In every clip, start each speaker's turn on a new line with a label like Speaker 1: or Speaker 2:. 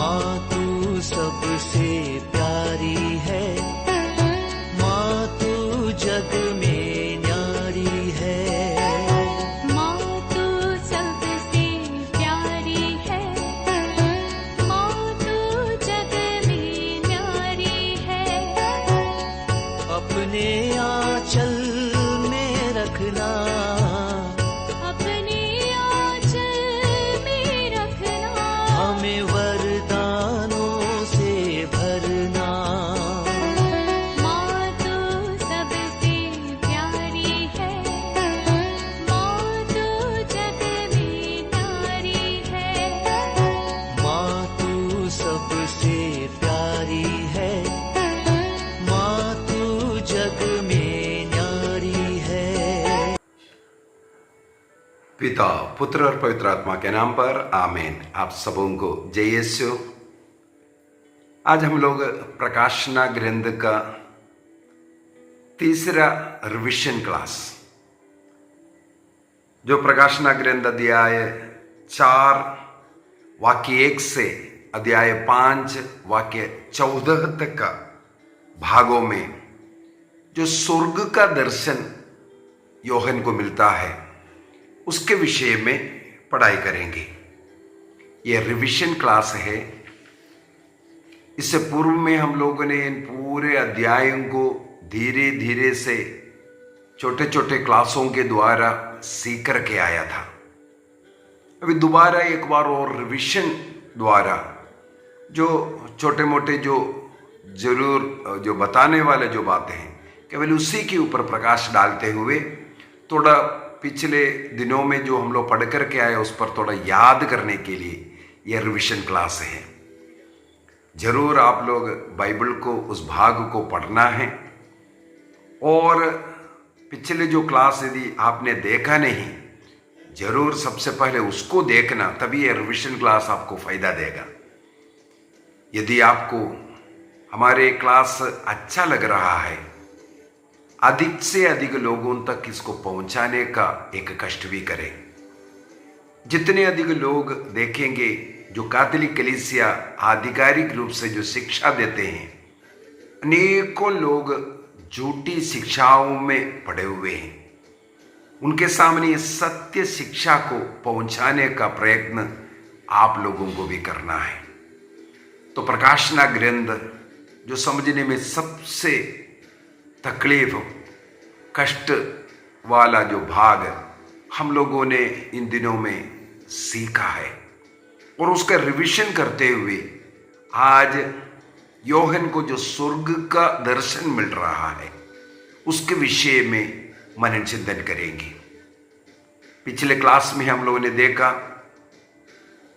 Speaker 1: माँ तू सबसे प्यारी है, माँ तू जग में न्यारी है।
Speaker 2: माँ तू सबसे प्यारी है, माँ तू जग में न्यारी है।
Speaker 1: अपने आंचल में रखना,
Speaker 2: अपने आंचल में रखना।
Speaker 1: हमें वरदानों से भरना।
Speaker 2: माँ तू सबसे प्यारी है, माँ तू जग में न्यारी है।
Speaker 1: माँ तू सबसे प्यारी है, माँ तू जग में न्यारी है।
Speaker 3: पिता, पुत्र और पवित्र आत्मा के नाम पर आमीन। आप सबों को जय यीशु। आज हम लोग प्रकाशना ग्रंथ का तीसरा रिवीजन क्लास, जो प्रकाशना ग्रंथ अध्याय 4 वाक्य 1 से अध्याय 5 वाक्य 14 तक का भागों में जो स्वर्ग का दर्शन योहन को मिलता है उसके विषय में पढ़ाई करेंगे। यह रिवीजन क्लास है। इससे पूर्व में हम लोगों ने इन पूरे अध्यायों को धीरे धीरे से छोटे छोटे क्लासों के द्वारा सीख करके आया था। अभी दोबारा एक बार और रिवीजन द्वारा जो छोटे मोटे जो जरूर जो बताने वाले जो बातें हैं केवल उसी के ऊपर प्रकाश डालते हुए थोड़ा पिछले दिनों में जो हम लोग पढ़ करके आए उस पर थोड़ा याद करने के लिए यह रिवीजन क्लास है। जरूर आप लोग बाइबल को उस भाग को पढ़ना है, और पिछले जो क्लास यदि आपने देखा नहीं जरूर सबसे पहले उसको देखना, तभी यह रिवीजन क्लास आपको फायदा देगा। यदि आपको हमारे क्लास अच्छा लग रहा है, अधिक से अधिक लोगों तक इसको पहुंचाने का एक कष्ट भी करें। जितने अधिक लोग देखेंगे जो कैथोलिक कलीसिया आधिकारिक रूप से जो शिक्षा देते हैं, अनेकों लोग झूठी शिक्षाओं में पड़े हुए हैं। उनके सामने सत्य शिक्षा को पहुंचाने का प्रयत्न आप लोगों को भी करना है। तो प्रकाशना ग्रंथ जो समझने में सबसे तकलीफ कष्ट वाला जो भाग हम लोगों ने इन दिनों में सीखा है, और उसका रिवीजन करते हुए आज योहन को जो स्वर्ग का दर्शन मिल रहा है उसके विषय में मनन चिंतन करेंगे। पिछले क्लास में हम लोगों ने देखा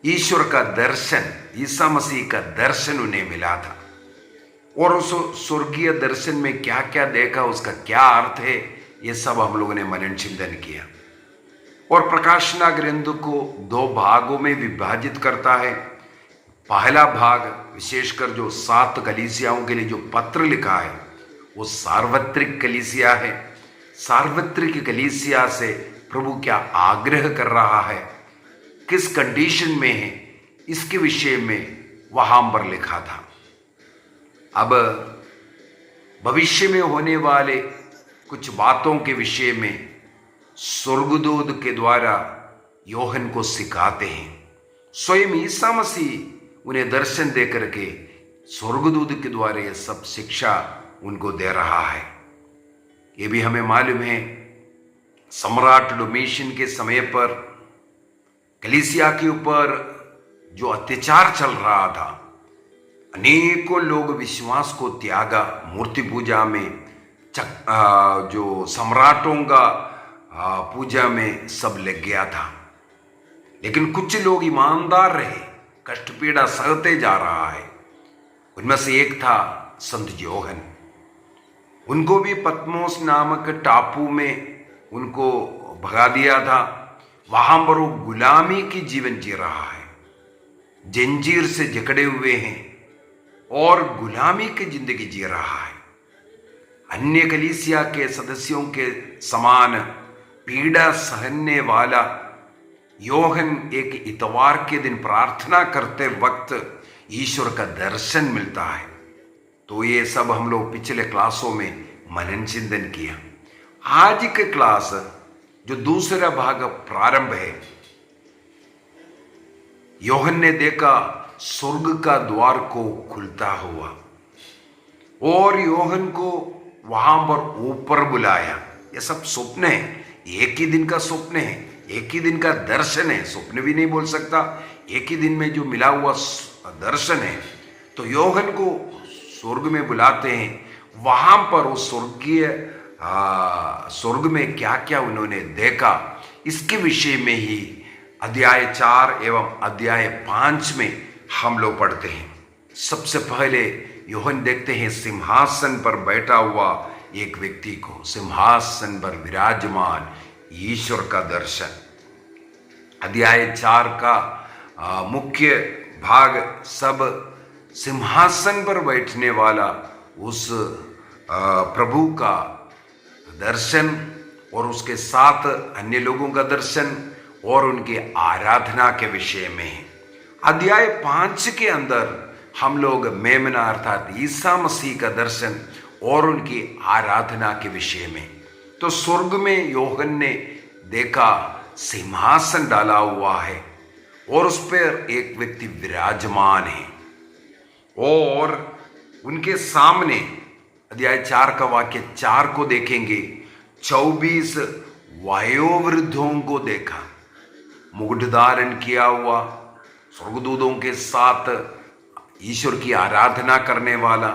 Speaker 3: ईश्वर का दर्शन, ईसा मसीह का दर्शन उन्हें मिला था, और उस स्वर्गीय दर्शन में क्या क्या देखा, उसका क्या अर्थ है, ये सब हम लोगों ने मनन चिंतन किया। और प्रकाशना ग्रंथ को 2 भागों में विभाजित करता है। पहला भाग विशेषकर जो 7 कलीसियाओं के लिए जो पत्र लिखा है वो सार्वत्रिक कलीसिया है। सार्वत्रिक कलीसिया से प्रभु क्या आग्रह कर रहा है, किस कंडीशन में है, इसके विषय में वहां पर लिखा था। अब भविष्य में होने वाले कुछ बातों के विषय में स्वर्गदूत के द्वारा योहन को सिखाते हैं। स्वयं ईसा मसीह उन्हें दर्शन दे करके स्वर्गदूत के द्वारा यह सब शिक्षा उनको दे रहा है। ये भी हमें मालूम है सम्राट डोमिशियन के समय पर कलीसिया के ऊपर जो अत्याचार चल रहा था, अनेकों लोग विश्वास को त्यागा, मूर्ति पूजा में जो सम्राटों का पूजा में सब लग गया था। लेकिन कुछ लोग ईमानदार रहे, कष्ट पीड़ा सहते जा रहा है। उनमें से एक था संत योहन। उनको भी पत्मोस नामक टापू में उनको भगा दिया था। वहां पर वो गुलामी की जीवन जी रहा है, जंजीर से जकड़े हुए हैं और गुलामी की जिंदगी जी रहा है। अन्य कलीसिया के सदस्यों के समान पीड़ा सहने वाला योहन एक इतवार के दिन प्रार्थना करते वक्त ईश्वर का दर्शन मिलता है। तो ये सब हम लोग पिछले क्लासों में मनन चिंतन किया। आज के क्लास जो दूसरा भाग प्रारंभ है, योहन ने देखा स्वर्ग का द्वार को खुलता हुआ और योहन को वहां पर ऊपर बुलाया। ये सब स्वप्न है, एक ही दिन का स्वप्न है, एक ही दिन का दर्शन है, स्वप्न भी नहीं बोल सकता, एक ही दिन में जो मिला हुआ दर्शन है। तो योहन को स्वर्ग में बुलाते हैं, वहां पर उस स्वर्ग में क्या क्या उन्होंने देखा, इसके विषय में ही अध्याय 4 एवं अध्याय 5 में हम लोग पढ़ते हैं। सबसे पहले योहन देखते हैं सिंहासन पर बैठा हुआ एक व्यक्ति को, सिंहासन पर विराजमान ईश्वर का दर्शन। अध्याय 4 का मुख्य भाग सब सिंहासन पर बैठने वाला उस प्रभु का दर्शन और उसके साथ अन्य लोगों का दर्शन और उनकी आराधना के विषय में है। अध्याय 5 के अंदर हम लोग मेमना अर्थात ईसा मसीह का दर्शन और उनकी आराधना के विषय में। तो स्वर्ग में योहन ने देखा सिंहासन डाला हुआ है और उस पर एक व्यक्ति विराजमान है और उनके सामने अध्याय 4 का वाक्य 4 को देखेंगे, 24 वयोवृद्धों को देखा, मुकुट धारण किया हुआ, स्वर्गदूतों के साथ ईश्वर की आराधना करने वाला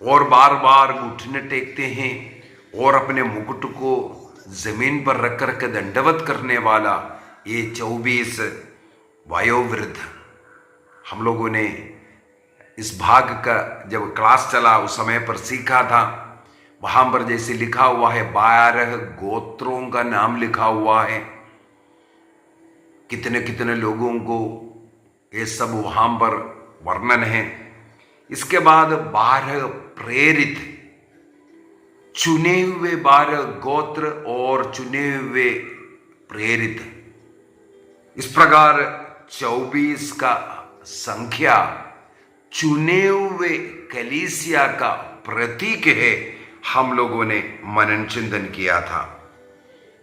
Speaker 3: और बार बार घुटने टेकते हैं और अपने मुकुट को जमीन पर रख करके दंडवत करने वाला ये 24 वयोवृद्ध। हम लोगों ने इस भाग का जब क्लास चला उस समय पर सीखा था, वहां पर जैसे लिखा हुआ है 12 गोत्रों का नाम लिखा हुआ है, कितने कितने लोगों को ये सब वहां पर वर्णन है। इसके बाद 12 प्रेरित, चुने हुए 12 गोत्र और चुने हुए प्रेरित, इस प्रकार 24 का संख्या चुने हुए कलीसिया का प्रतीक है। हम लोगों ने मनन चिंतन किया था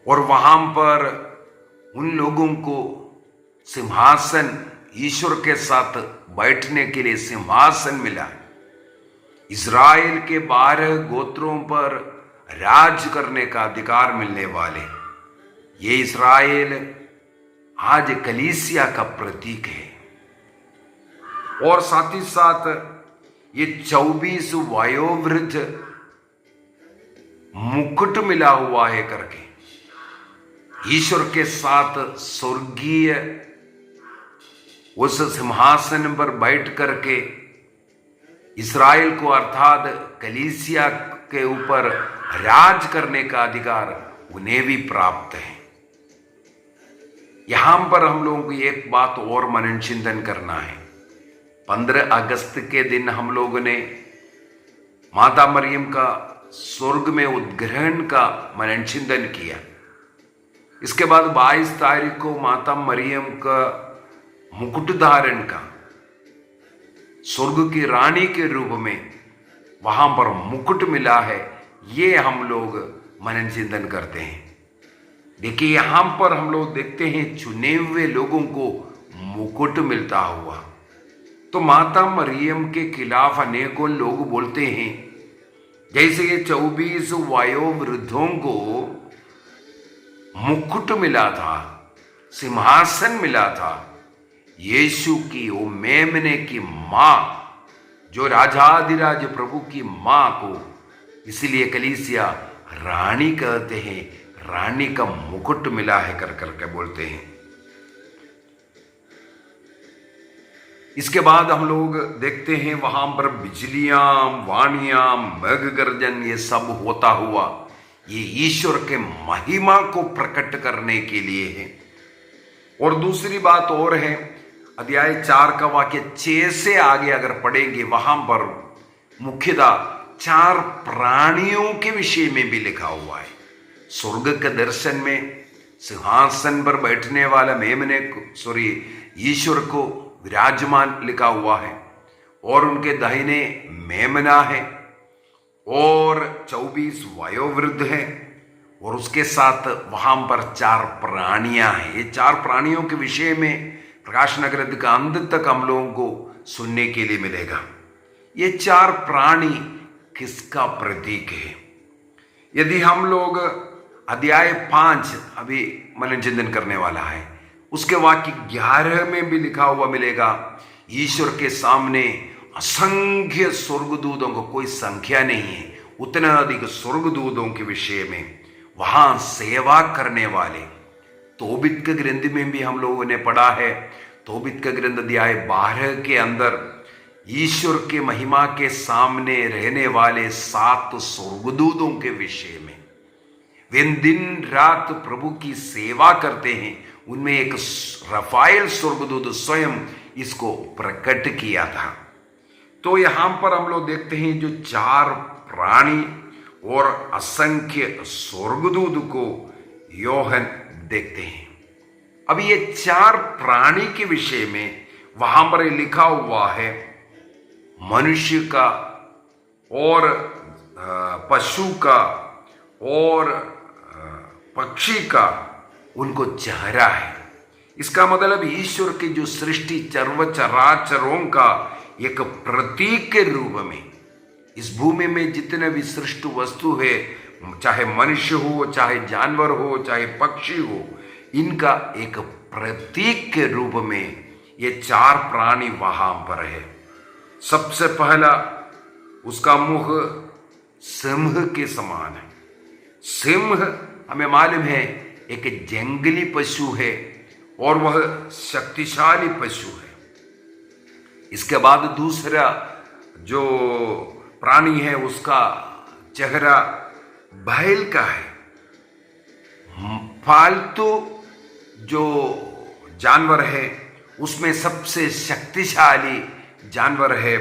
Speaker 3: और वहां पर उन लोगों को सिंहासन, ईश्वर के साथ बैठने के लिए सिंहासन मिला। इज़राइल के 12 गोत्रों पर राज करने का अधिकार मिलने वाले ये इज़राइल आज कलीसिया का प्रतीक है। और साथ ही साथ ये 24 वयोवृद्ध मुकुट मिला हुआ है करके ईश्वर के साथ स्वर्गीय उस सिंहासन पर बैठ करके इस्राएल को अर्थात कलीसिया के ऊपर राज करने का अधिकार उन्हें भी प्राप्त है। यहां पर हम लोगों को एक बात और मनन चिंतन करना है। 15 अगस्त के दिन हम लोगों ने माता मरियम का स्वर्ग में उद्ग्रहण का मनन चिंतन किया। इसके बाद 22 तारीख को माता मरियम का मुकुट धारण का, स्वर्ग की रानी के रूप में वहां पर मुकुट मिला है, ये हम लोग मनन चिंतन करते हैं। देखिए यहां पर हम लोग देखते हैं चुने हुए लोगों को मुकुट मिलता हुआ। तो माता मरियम के खिलाफ अनेकों लोग बोलते हैं, जैसे ये 24 वयोवृद्धों को मुकुट मिला था, सिंहासन मिला था, यीशु की वो मेमने की मां जो राजाधिराज प्रभु की मां को इसलिए कलीसिया रानी कहते हैं, रानी का मुकुट मिला है कर करके बोलते हैं। इसके बाद हम लोग देखते हैं वहां पर बिजलियां, वाणियां, मेघ गर्जन ये सब होता हुआ ये ईश्वर के महिमा को प्रकट करने के लिए है। और दूसरी बात और है, अध्याय 4 का वाक्य 6 से आगे अगर पढ़ेंगे वहां पर मुख्यतः 4 प्राणियों के विषय में भी लिखा हुआ है। स्वर्ग के दर्शन में सिंहासन पर बैठने वाला मेमने को, ईश्वर को विराजमान लिखा हुआ है, और उनके दाहिने मेमना है, और 24 वयोवृद्ध हैं, और उसके साथ वहां पर 4 प्राणियां हैं। ये 4 प्राणियों के विषय में प्रकाश नगर का अंत तक हम लोगों को सुनने के लिए मिलेगा। ये 4 प्राणी किसका प्रतीक है? यदि हम लोग अध्याय 5 अभी मनन चिंतन करने वाला है, उसके वाक्य 11 में भी लिखा हुआ मिलेगा, ईश्वर के सामने असंख्य स्वर्गदूतों को, कोई संख्या नहीं है, उतना अधिक स्वर्गदूतों के विषय में वहां सेवा करने वाले। तोबित के ग्रंथ में भी हम लोगों ने पढ़ा है, तोबित का ग्रंथ अध्याय 12 के अंदर ईश्वर के महिमा के सामने रहने वाले 7 स्वर्गदूतों के विषय में, वे दिन रात प्रभु की सेवा करते हैं, उनमें एक रफाएल स्वर्गदूत स्वयं इसको प्रकट किया था। तो यहां पर हम लोग देखते हैं जो 4 प्राणी और असंख्य स्वर्गदूत को योहन देखते हैं। अब ये 4 प्राणी के विषय में वहां पर लिखा हुआ है, मनुष्य का और पशु का और पक्षी का उनको चेहरा है। इसका मतलब ईश्वर की जो सृष्टि चराचरों का एक प्रतीक के रूप में इस भूमि में जितने भी सृष्टि वस्तु है, चाहे मनुष्य हो, चाहे जानवर हो, चाहे पक्षी हो, इनका एक प्रतीक के रूप में ये 4 प्राणी वहां पर है। सबसे पहला उसका मुख सिंह के समान है। सिंह हमें मालूम है एक जंगली पशु है और वह शक्तिशाली पशु है। इसके बाद दूसरा जो प्राणी है उसका चेहरा बैल का है। पालतू जो जानवर है उसमें सबसे शक्तिशाली जानवर है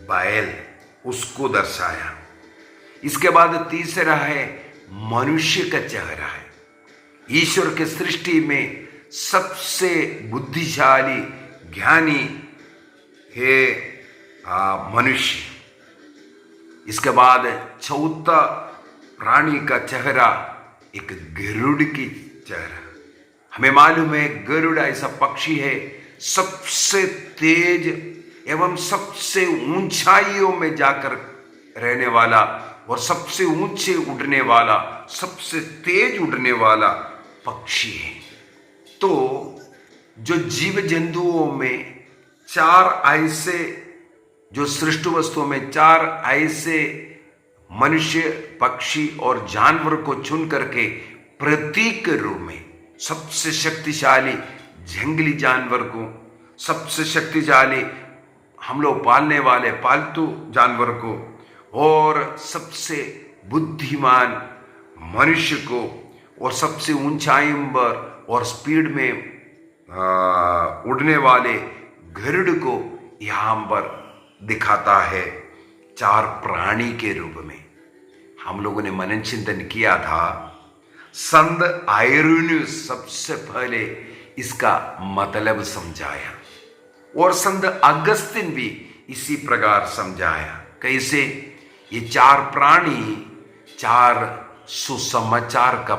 Speaker 3: बैल, उसको दर्शाया। इसके बाद तीसरा है मनुष्य का चेहरा है। ईश्वर के सृष्टि में सबसे बुद्धिशाली ज्ञानी है मनुष्य। इसके बाद चौथा प्राणी का चेहरा एक गरुड़ की चेहरा। हमें मालूम है गरुड़ ऐसा पक्षी है सबसे तेज एवं सबसे ऊंचाइयों में जाकर रहने वाला और सबसे ऊंचे उड़ने वाला, सबसे तेज उड़ने वाला पक्षी है। तो जो जीव जंतुओं में 4 ऐसे, जो सृष्टि वस्तुओं में 4 ऐसे मनुष्य, पक्षी और जानवर को चुन करके प्रतीक के रूप में सबसे शक्तिशाली जंगली जानवर को, सबसे शक्तिशाली हम लोग पालने वाले पालतू जानवर को और सबसे बुद्धिमान मनुष्य को और सबसे ऊंचाई पर और स्पीड में उड़ने वाले गरुड़ को यहां पर दिखाता है 4 प्राणी के रूप में। हम लोगों ने मनन चिंतन किया था। संत आयरनियस सबसे पहले इसका मतलब समझाया और संत अगस्तिन भी इसी प्रकार समझाया। कैसे? ये 4 प्राणी 4 सुसमाचार का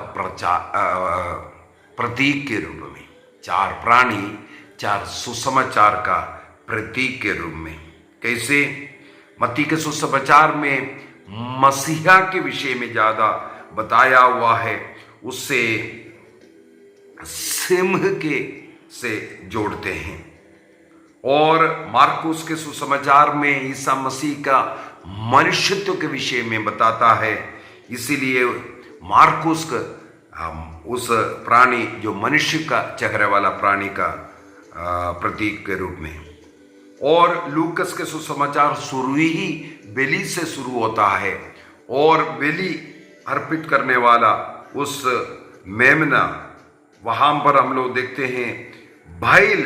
Speaker 3: प्रतीक के रूप में, 4 प्राणी 4 सुसमाचार का प्रतीक के रूप में। कैसे? मत्ती के सुसमाचार में मसीहा के विषय में ज्यादा बताया हुआ है, उससे सिंह के से जोड़ते हैं। और मार्कुस के सुसमाचार में ईसा मसीह का मनुष्यत्व के विषय में बताता है, इसीलिए मार्कुस उस प्राणी जो मनुष्य का चेहरे वाला प्राणी का प्रतीक के रूप में। और लूकस के सुसमाचार शुरू ही बलि से शुरू होता है और बलि अर्पित करने वाला उस मेमना, वहां पर हम लोग देखते हैं बैल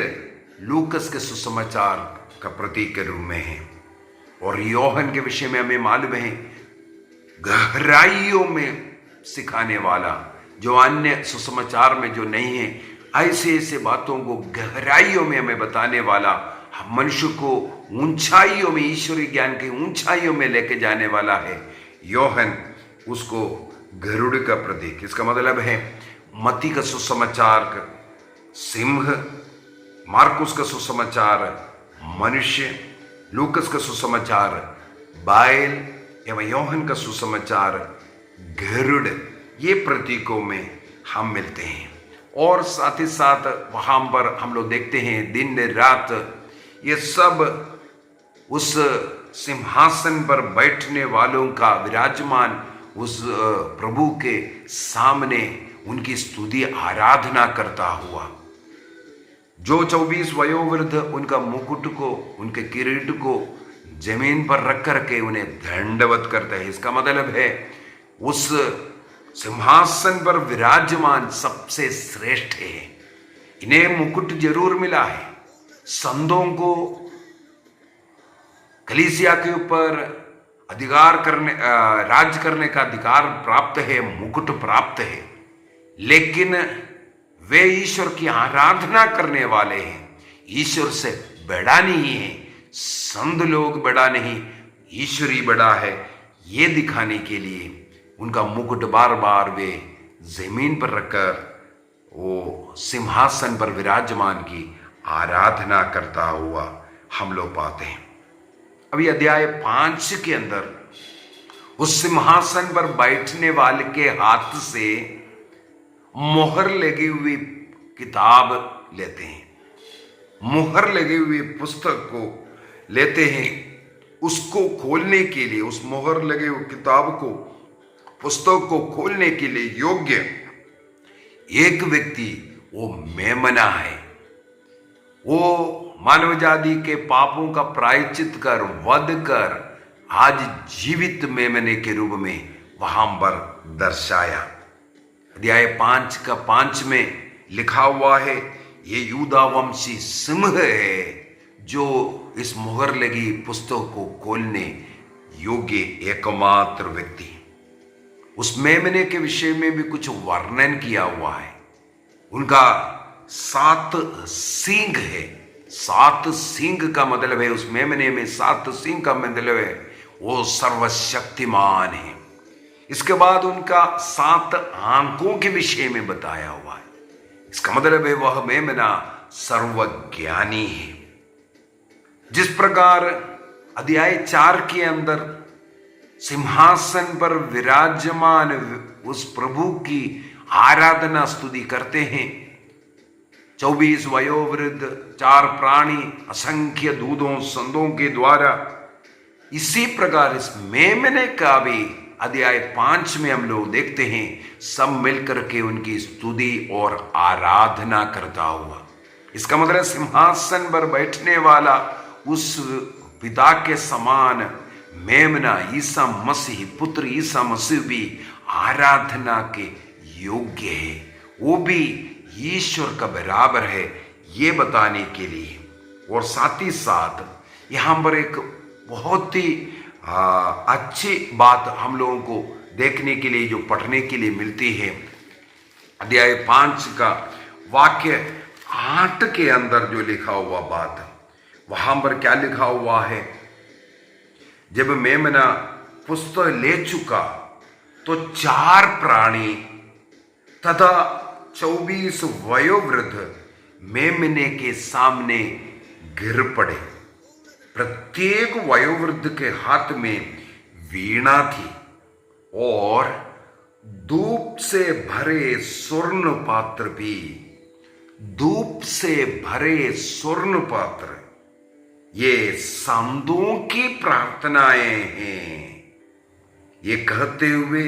Speaker 3: लूकस के सुसमाचार का प्रतीक के रूप में है। और योहन के विषय में हमें मालूम है गहराइयों में सिखाने वाला, जो अन्य सुसमाचार में जो नहीं है, ऐसे ऐसे बातों को गहराइयों में हमें बताने वाला, मनुष्य को ऊंचाइयों में, ईश्वरीय ज्ञान की ऊंचाइयों में लेके जाने वाला है। योहन उसको गरुड़ का प्रतीक, इसका मतलब है मत्ती का सुसमाचार सिंह, मार्कुस का सुसमाचार मनुष्य, लूकस का सुसमाचार बैल एवं योहन का सुसमाचार गरुड़, ये प्रतीकों में हम मिलते हैं। और साथ ही साथ वहां पर हम लोग देखते हैं दिन रात ये सब उस सिंहासन पर बैठने वालों का, विराजमान उस प्रभु के सामने उनकी स्तुति आराधना करता हुआ। जो 24 वयोवृद्ध उनका मुकुट को, उनके किरीट को जमीन पर रख करके उन्हें दंडवत करते हैं। इसका मतलब है उस सिंहासन पर विराजमान सबसे श्रेष्ठ है। इन्हें मुकुट जरूर मिला है, संतों को कलीसिया के ऊपर अधिकार करने, राज करने का अधिकार प्राप्त है, मुकुट प्राप्त है, लेकिन वे ईश्वर की आराधना करने वाले हैं। ईश्वर से बड़ा नहीं है, संत लोग बड़ा नहीं, ईश्वर ही बड़ा है, ये दिखाने के लिए उनका मुकुट बार बार वे जमीन पर रखकर वो सिंहासन पर विराजमान की आराधना करता हुआ हम लोग पाते हैं। अभी अध्याय 5 के अंदर उस सिंहासन पर बैठने वाले के हाथ से मोहर लगी हुई किताब लेते हैं, मोहर लगी हुई पुस्तक को लेते हैं। उसको खोलने के लिए, उस मोहर लगे हुई किताब को, पुस्तक को खोलने के लिए योग्य एक व्यक्ति वो मेमना है। वो मानव जाति के पापों का प्रायश्चित कर, वध कर, आज जीवित मेमने के रूप में वहां पर दर्शाया। अध्याय 5 का 5 में लिखा हुआ है, ये यूदा वंशी सिंह है जो इस मुहर लगी पुस्तक को खोलने योग्य एकमात्र व्यक्ति। उस मेमने के विषय में भी कुछ वर्णन किया हुआ है। उनका 7 सींग है। 7 सींग का मतलब है, उस मेमने में 7 सींग का मतलब है वो सर्वशक्तिमान है। इसके बाद उनका 7 आंखों के विषय में बताया हुआ है। इसका मतलब है वह मेमना सर्वज्ञानी है। जिस प्रकार अध्याय 4 के अंदर सिंहासन पर विराजमान उस प्रभु की आराधना स्तुति करते हैं, 24 वयोवृद्ध, 4 प्राणी, असंख्य दूधों संतों के द्वारा, इसी प्रकार इस मेमने का भी अध्याय 5 में हम लोग देखते हैं सब मिलकर के उनकी स्तुति और आराधना करता हुआ। इसका मतलब सिंहासन पर बैठने वाला उस पिता के समान मेमना ईसा मसीह, पुत्र ईसा मसीह भी आराधना के योग्य है, वो भी ईश्वर का बराबर है, ये बताने के लिए। और साथ ही साथ यहाँ पर एक बहुत ही अच्छी बात हम लोगों को देखने के लिए, जो पढ़ने के लिए मिलती है, अध्याय 5 का वाक्य 8 के अंदर जो लिखा हुआ बात, वहां पर क्या लिखा हुआ है, जब मेमना पुस्तक ले चुका तो 4 प्राणी तथा 24 वयोवृद्ध मेमने के सामने गिर पड़े। प्रत्येक वयोवृद्ध के हाथ में वीणा थी और धूप से भरे स्वर्ण पात्र भी, धूप से भरे स्वर्ण पात्र, ये संतों की प्रार्थनाएं हैं। ये कहते हुए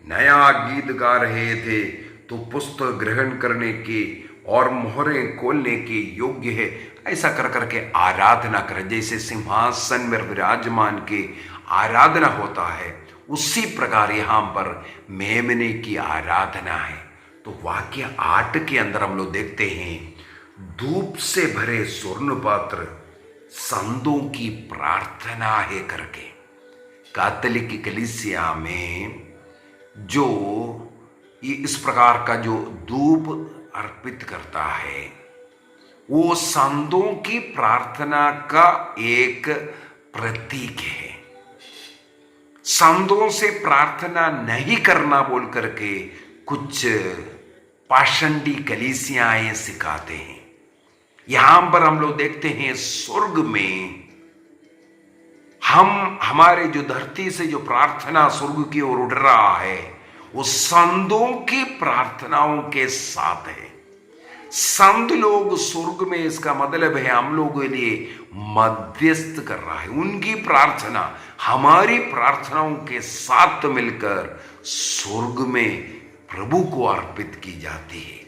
Speaker 3: नया गीत गा रहे थे, तो पुस्तक ग्रहण करने की और मोहरें खोलने की योग्य है, ऐसा कर करके आराधना करें। जैसे सिंहासन में विराजमान की आराधना होता है, उसी प्रकार यहां पर मेमने की आराधना है। तो वाक्य 8 के अंदर हम लोग देखते हैं, धूप से भरे स्वर्ण पात्र संतों की प्रार्थना है करके। कैथोलिक कलीसिया में जो इस प्रकार का जो धूप अर्पित करता है, वो संतों की प्रार्थना का एक प्रतीक है। संतों से प्रार्थना नहीं करना बोल करके कुछ पाषंडी कलीसियाएं सिखाते हैं। यहां पर हम लोग देखते हैं स्वर्ग में हमारे जो धरती से जो प्रार्थना स्वर्ग की ओर उड़ रहा है, वो संतों की प्रार्थनाओं के साथ है। संत लोग स्वर्ग में, इसका मतलब है हम लोगों के लिए मध्यस्थ कर रहा है। उनकी प्रार्थना हमारी प्रार्थनाओं के साथ मिलकर स्वर्ग में प्रभु को अर्पित की जाती है।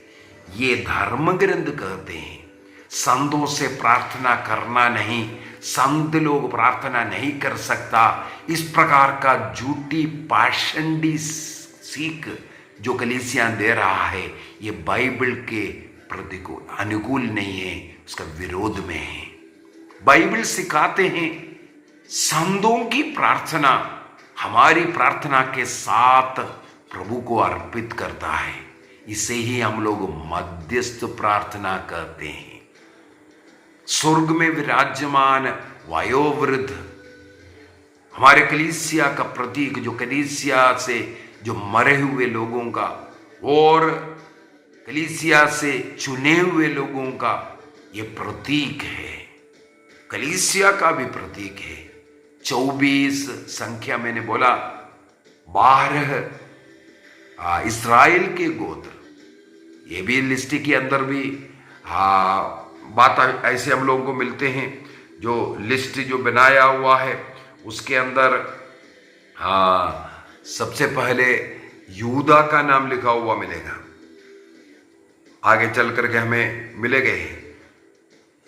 Speaker 3: ये धर्म ग्रंथ कहते हैं संतों से प्रार्थना करना नहीं, संत लोग प्रार्थना नहीं कर सकता, इस प्रकार का झूठी पाषंडी सीख जो कलीसिया दे रहा है, ये बाइबल के प्रतिकूल अनुकूल नहीं है, उसका विरोध में है। बाइबल सिखाते हैं संतों की प्रार्थना हमारी प्रार्थना के साथ प्रभु को अर्पित करता है। इसे ही हम लोग मध्यस्थ प्रार्थना कहते हैं। स्वर्ग में विराजमान वयोवृद्ध हमारे कलीसिया का प्रतीक, जो कलीसिया से जो मरे हुए लोगों का और कलीसिया से चुने हुए लोगों का ये प्रतीक है, कलीसिया का भी प्रतीक है। 24 संख्या मैंने बोला, 12 इस्राएल के गोत्र, ये भी लिस्ट के अंदर भी बात ऐसे हम लोगों को मिलते हैं। जो लिस्ट जो बनाया हुआ है उसके अंदर सबसे पहले यूदा का नाम लिखा हुआ मिलेगा, आगे चल करके हमें मिलेगा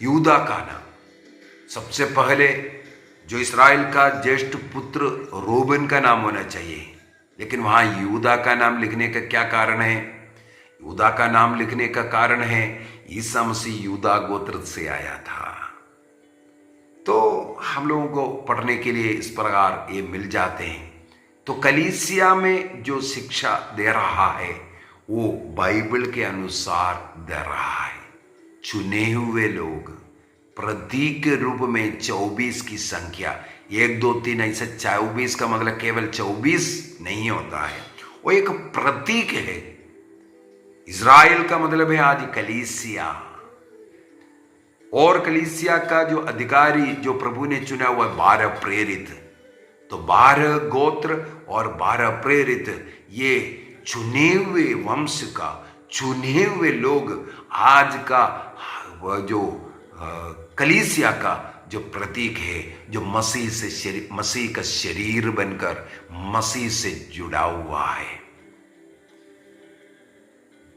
Speaker 3: यूदा का नाम। सबसे पहले जो इस्राएल का ज्येष्ठ पुत्र रोबन का नाम होना चाहिए, लेकिन वहां यूदा का नाम लिखने का क्या कारण है? यूदा का नाम लिखने का कारण है ईसा मसीह यूदा गोत्र से आया था। तो हम लोगों को पढ़ने के लिए इस प्रकार ये मिल जाते हैं। तो कलीसिया में जो शिक्षा दे रहा है वो बाइबल के अनुसार दे रहा है। चुने हुए लोग प्रतीक के रूप में 24 की संख्या, 1 2 3 ऐसे 24 का मतलब केवल 24 नहीं होता है, वो एक प्रतीक है। इज़राइल का मतलब है आज कलीसिया, और कलीसिया का जो अधिकारी जो प्रभु ने चुना हुआ 12 प्रेरित। तो 12 गोत्र और 12 प्रेरित, ये चुने हुए वंश का, चुने हुए लोग आज का जो कलीसिया का जो प्रतीक है, जो मसीह का शरीर बनकर मसीह से जुड़ा हुआ है।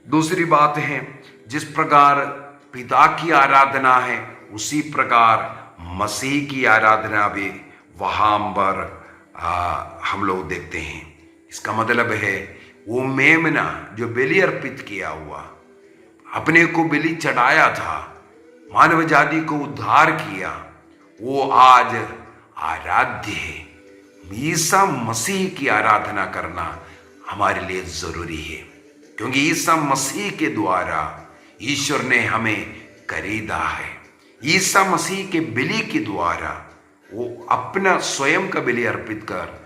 Speaker 3: दूसरी बात है, जिस प्रकार पिता की आराधना है उसी प्रकार मसीह की आराधना भी वहां पर हम लोग देखते हैं। इसका मतलब है वो मेमना जो बलि अर्पित किया हुआ, अपने को बलि चढ़ाया था, मानव जाति को उद्धार किया, वो आज आराध्य है। ईसा मसीह की आराधना करना हमारे लिए जरूरी है, क्योंकि ईसा मसीह के द्वारा ईश्वर ने हमें खरीदा है। ईसा मसीह के बलि के द्वारा वो अपना स्वयं का बलि अर्पित कर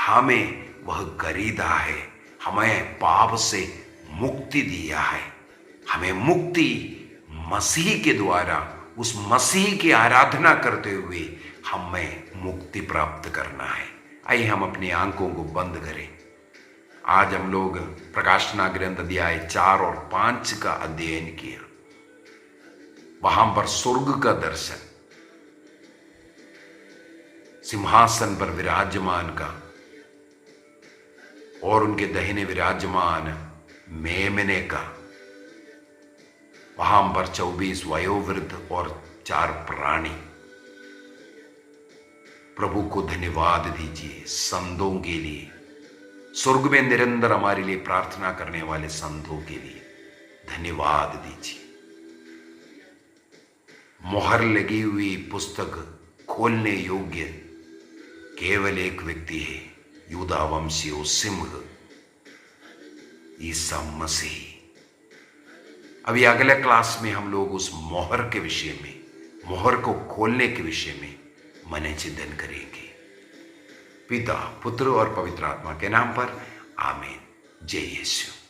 Speaker 3: हमें वह खरीदा है, हमें पाप से मुक्ति दिया है। हमें मुक्ति मसीह के द्वारा, उस मसीह की आराधना करते हुए हमें मुक्ति प्राप्त करना है। आइए हम अपनी आंखों को बंद करें। आज हम लोग प्रकाशना ग्रंथ अध्याय 4 और 5 का अध्ययन किया। वहां पर स्वर्ग का दर्शन, सिंहासन पर विराजमान का और उनके दाहिने विराजमान मेमने का, वहां पर 24 वयोवृद्ध और 4 प्राणी। प्रभु को धन्यवाद दीजिए संतों के लिए, स्वर्ग में निरंतर हमारे लिए प्रार्थना करने वाले संतों के लिए धन्यवाद दीजिए। मोहर लगी हुई पुस्तक खोलने योग्य केवल एक व्यक्ति है, यूदा वंशीय सिंह ईसा मसीह। अभी अगले क्लास में हम लोग उस मोहर के विषय में, मोहर को खोलने के विषय में मन चिंतन करेंगे। पिता, पुत्र और पवित्र आत्मा के नाम पर आमीन। जय यीशु।